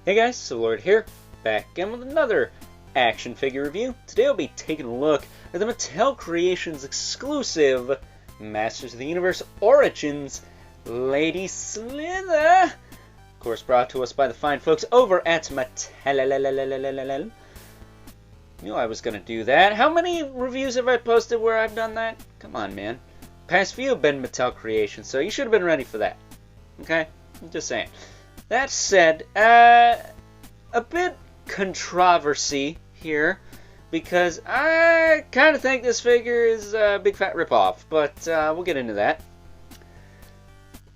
Hey guys, Slither here, back again with another action figure review. Today I'll be taking a look at the Mattel Creations exclusive Masters of the Universe Origins Lady Slither. Of course, brought to us by the fine folks over at Mattel. Knew I was going to do that. How many reviews have I posted where I've done that? Come on, man. Past few have been Mattel Creations, so you should have been ready for that. Okay? I'm just saying. That said, a bit controversy here, because I kind of think this figure is a big fat ripoff, but we'll get into that.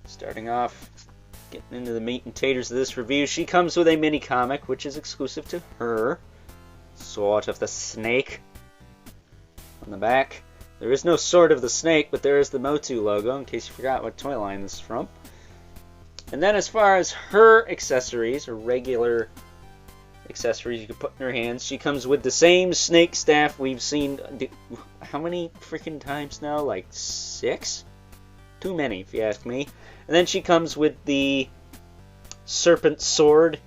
Starting off, getting into the meat and taters of this review, she comes with a mini comic, which is exclusive to her. Sword of the Snake on the back. There is no Sword of the Snake, but there is the MOTU logo, in case you forgot what toy line this is from. And then as far as her accessories, her regular accessories you can put in her hands, she comes with the same snake staff we've seen, how many freaking times now? Like 6? Too many, if you ask me. And then she comes with the Serpent Sword,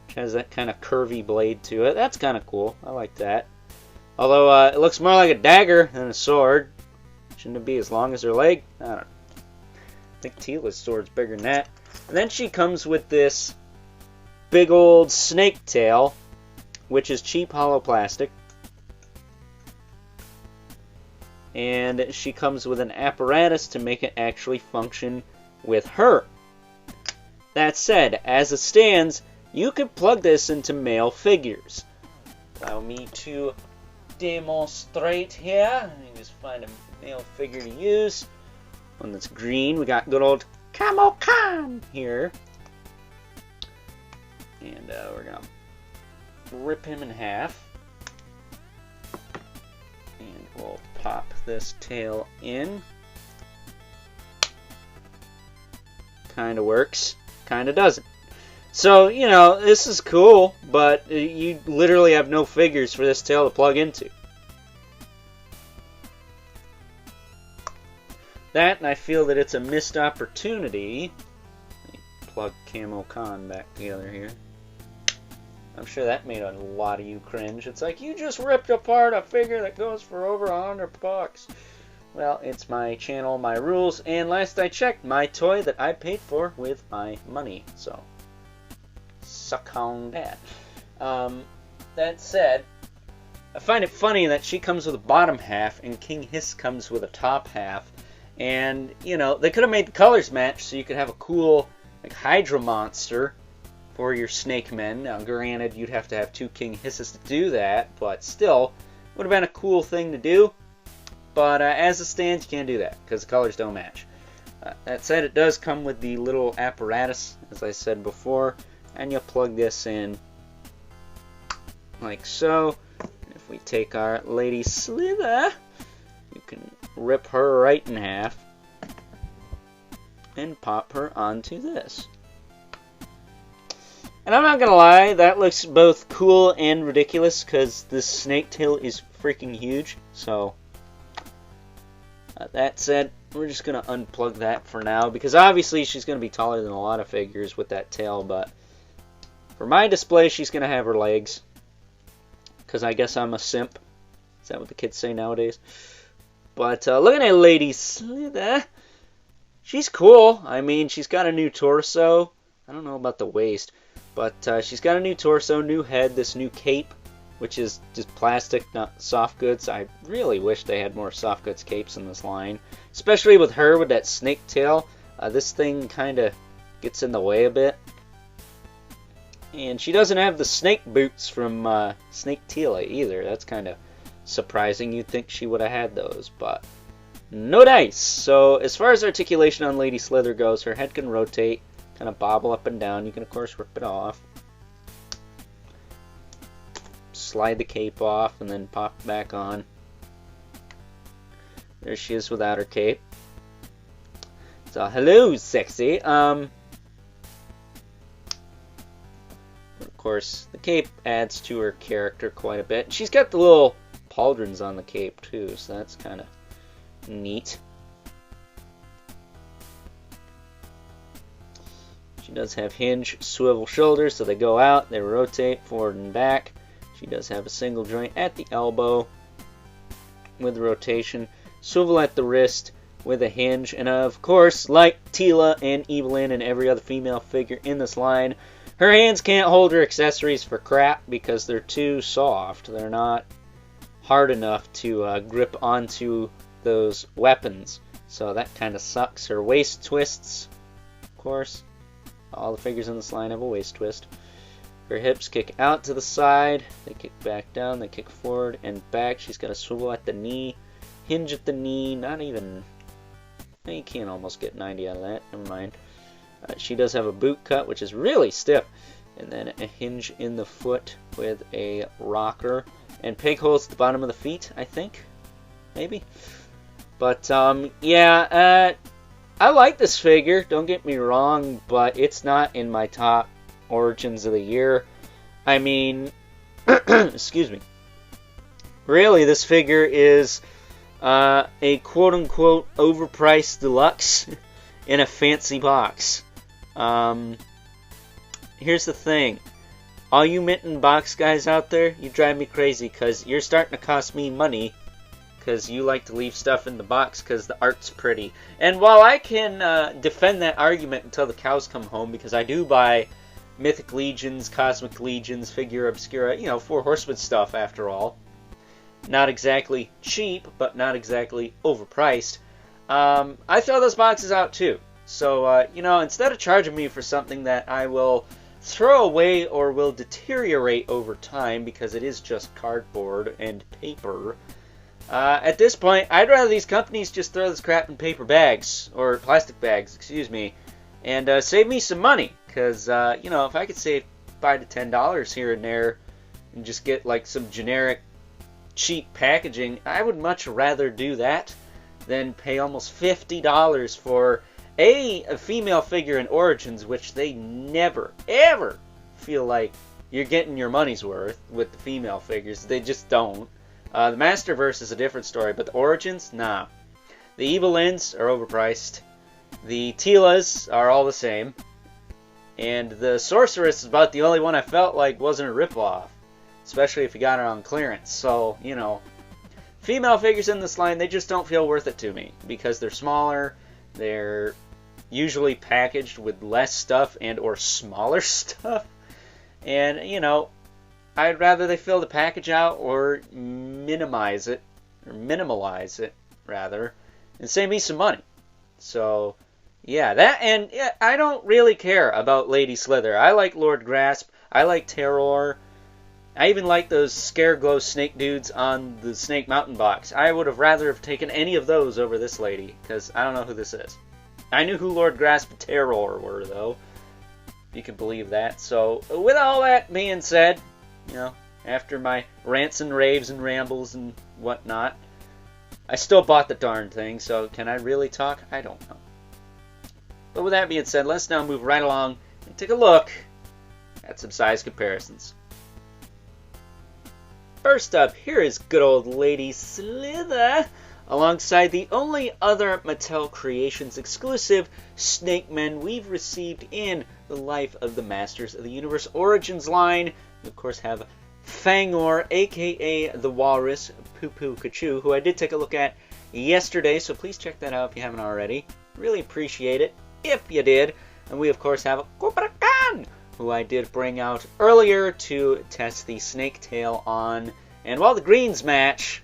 which has that kind of curvy blade to it. That's kind of cool. I like that. Although it looks more like a dagger than a sword. Shouldn't it be as long as her leg? I don't know. I think Tila's sword's bigger than that. And then she comes with this big old snake tail, which is cheap hollow plastic. And she comes with an apparatus to make it actually function with her. That said, as it stands, you could plug this into male figures. Allow me to demonstrate here. Let me just find a male figure to use. One that's green. We got good old Camo Khan here. And we're going to rip him in half. And we'll pop this tail in. Kind of works. Kind of doesn't. So, you know, this is cool, but you literally have no figures for this tail to plug into. That, and I feel that it's a missed opportunity. Let me plug Camo Khan back together here. I'm sure that made a lot of you cringe. It's like, you just ripped apart a figure that goes for over $100. Well, it's my channel, my rules, and last I checked, my toy that I paid for with my money. So, suck on that. That said, I find it funny that she comes with a bottom half and King Hiss comes with a top half. And, you know, they could have made the colors match so you could have a cool, like, Hydra monster for your Snake Men. Now, granted, you'd have to have 2 King Hisses to do that, but still, would have been a cool thing to do. But as it stands, you can't do that, because the colors don't match. That said, it does come with the little apparatus, as I said before, and you'll plug this in like so. If we take our Lady Slither, you can rip her right in half and pop her onto this. And I'm not gonna lie, that looks both cool and ridiculous because this snake tail is freaking huge. So that said, we're just gonna unplug that for now because obviously she's gonna be taller than a lot of figures with that tail, but for my display she's gonna have her legs because I guess I'm a simp. Is that what the kids say nowadays? But looking at Lady Slither, she's cool. I mean, she's got a new torso. I don't know about the waist, but she's got a new torso, new head, this new cape, which is just plastic, not soft goods. I really wish they had more soft goods capes in this line, especially with her with that snake tail. This thing kind of gets in the way a bit. And she doesn't have the snake boots from Snake Tila either. That's kind of surprising. You'd think she would have had those, but no dice. So as far as articulation on Lady Slither goes, her head can rotate, kind of bobble up and down. You can of course rip it off, slide the cape off, and then pop it back on. There she is without her cape. So hello, sexy. Of course, the cape adds to her character quite a bit. She's got the little pauldrons on the cape too, so that's kind of neat. She She does have hinge, swivel shoulders, so they go out, they rotate forward and back. She does have a single joint at the elbow with rotation, swivel at the wrist with a hinge, and of course, like Teela and Evelyn and every other female figure in this line, her hands can't hold her accessories for crap because they're too soft. They're not hard enough to grip onto those weapons, so that kind of sucks. Her waist twists, of course. All the figures in this line have a waist twist. Her hips kick out to the side, they kick back down, they kick forward and back. She's got a swivel at the knee, hinge at the knee, not even... You can't almost get 90 out of that, never mind. She does have a boot cut, which is really stiff, and then a hinge in the foot with a rocker, and peg holes at the bottom of the feet, I think, maybe. But, yeah, I like this figure, don't get me wrong, but it's not in my top Origins of the year. I mean, excuse me. Really, this figure is a quote-unquote overpriced deluxe in a fancy box. Here's the thing. All you mint and box guys out there, you drive me crazy because you're starting to cost me money because you like to leave stuff in the box because the art's pretty. And while I can defend that argument until the cows come home, because I do buy Mythic Legions, Cosmic Legions, Figure Obscura, you know, Four Horsemen stuff after all. Not exactly cheap, but not exactly overpriced. I throw those boxes out too. So, you know, instead of charging me for something that I will throw away or will deteriorate over time because it is just cardboard and paper, at this point, I'd rather these companies just throw this crap in paper bags, or plastic bags, excuse me, and save me some money. Because, you know, if I could save $5 to $10 here and there and just get like some generic cheap packaging, I would much rather do that than pay almost $50 for a female figure in Origins, which they never, ever feel like you're getting your money's worth with the female figures. They just don't. The Masterverse is a different story, but the Origins, nah. The Evelyns are overpriced. The Teelas are all the same. And the Sorceress is about the only one I felt like wasn't a ripoff. Especially if you got it on clearance. So, you know, female figures in this line, they just don't feel worth it to me. Because they're smaller, they're usually packaged with less stuff and or smaller stuff. And, you know, I'd rather they fill the package out or minimize it, or minimalize it, rather, and save me some money. So, yeah, that, and yeah, I don't really care about Lady Slither. I like Lord Grasp, I like Terror, I even like those Scareglow snake dudes on the Snake Mountain box. I would have rather have taken any of those over this lady, because I don't know who this is. I knew who Lord Grasp and Terror were, though. You can believe that. So, with all that being said, you know, after my rants and raves and rambles and whatnot, I still bought the darn thing, so can I really talk? I don't know. But with that being said, let's now move right along and take a look at some size comparisons. First up, here is good old Lady Slither, alongside the only other Mattel Creations exclusive Snake Men we've received in the Life of the Masters of the Universe Origins line. We, of course, have Fangor, aka the Walrus, Poo Poo Kachu, who I did take a look at yesterday, so please check that out if you haven't already. Really appreciate it if you did. And we, of course, have Cobra Khan, who I did bring out earlier to test the snake tail on. And while the greens match,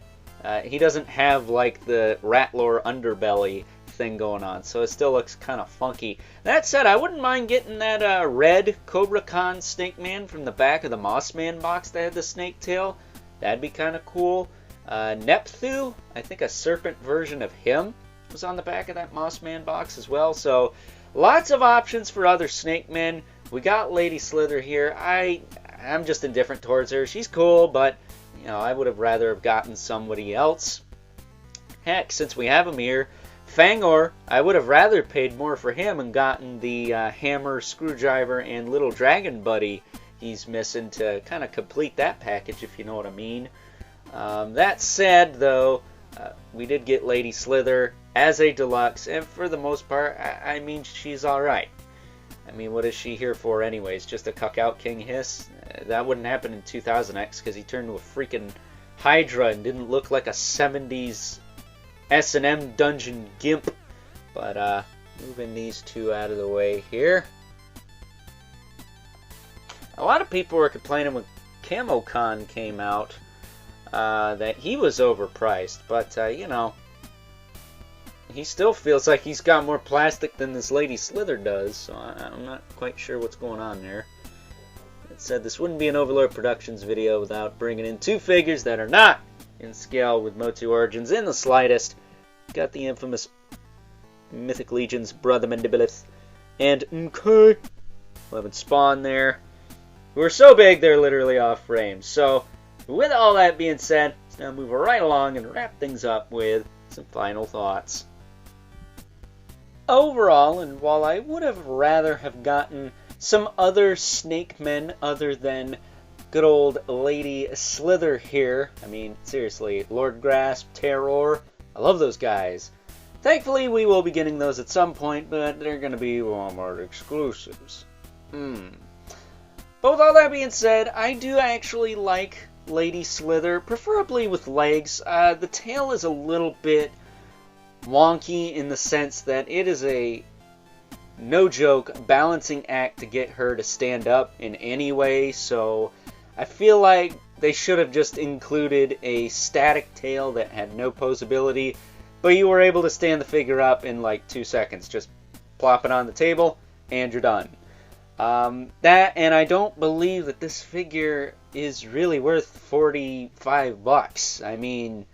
he doesn't have like the Rattler underbelly thing going on, so it still looks kind of funky. That said, I wouldn't mind getting that red Cobra Khan Snake Man from the back of the Moss Man box that had the snake tail. That'd be kind of cool. Nepthu, I think a serpent version of him was on the back of that Moss Man box as well. So lots of options for other Snake Men. We got Lady Slither here. I'm just indifferent towards her. She's cool, but you know, I would have rather have gotten somebody else. Heck, since we have him here, Fangor, I would have rather paid more for him and gotten the hammer, screwdriver, and little dragon buddy he's missing to kind of complete that package, if you know what I mean. That said, though, we did get Lady Slither as a deluxe, and for the most part, I mean, she's alright. I mean, what is she here for anyways? Just to cuck out King Hiss? That wouldn't happen in 2000X because he turned into a freaking Hydra and didn't look like a 70s S&M dungeon gimp. But moving these two out of the way here. A lot of people were complaining when CamoCon came out that he was overpriced, but you know, he still feels like he's got more plastic than this Lady Slither does, so I'm not quite sure what's going on there. It said this wouldn't be an Overlord Productions video without bringing in two figures that are not in scale with MOTU Origins in the slightest. Got the infamous Mythic Legion's Brother Mandibilith and MK 11 Spawn there, who are so big they're literally off frame. So, with all that being said, let's now move right along and wrap things up with some final thoughts. Overall, and while I would have rather have gotten some other snake men other than good old Lady Slither here, I mean, seriously, Lord Grasp, Terror, I love those guys. Thankfully, we will be getting those at some point, but they're going to be Walmart exclusives. But with all that being said, I do actually like Lady Slither, preferably with legs. The tail is a little bit wonky in the sense that it is a no-joke balancing act to get her to stand up in any way, so I feel like they should have just included a static tail that had no posability, but you were able to stand the figure up in like 2 seconds. Just plop it on the table, and you're done. That, and I don't believe that this figure is really worth $45. I mean,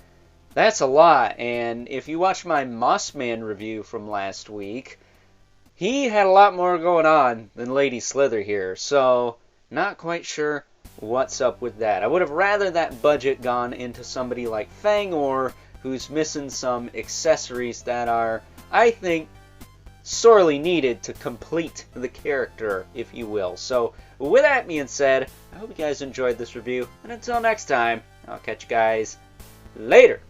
that's a lot, and if you watch my Mossman review from last week, he had a lot more going on than Lady Slither here, so not quite sure what's up with that. I would have rather that budget gone into somebody like Fangor, who's missing some accessories that are, I think, sorely needed to complete the character, if you will. So, with that being said, I hope you guys enjoyed this review, and until next time, I'll catch you guys later.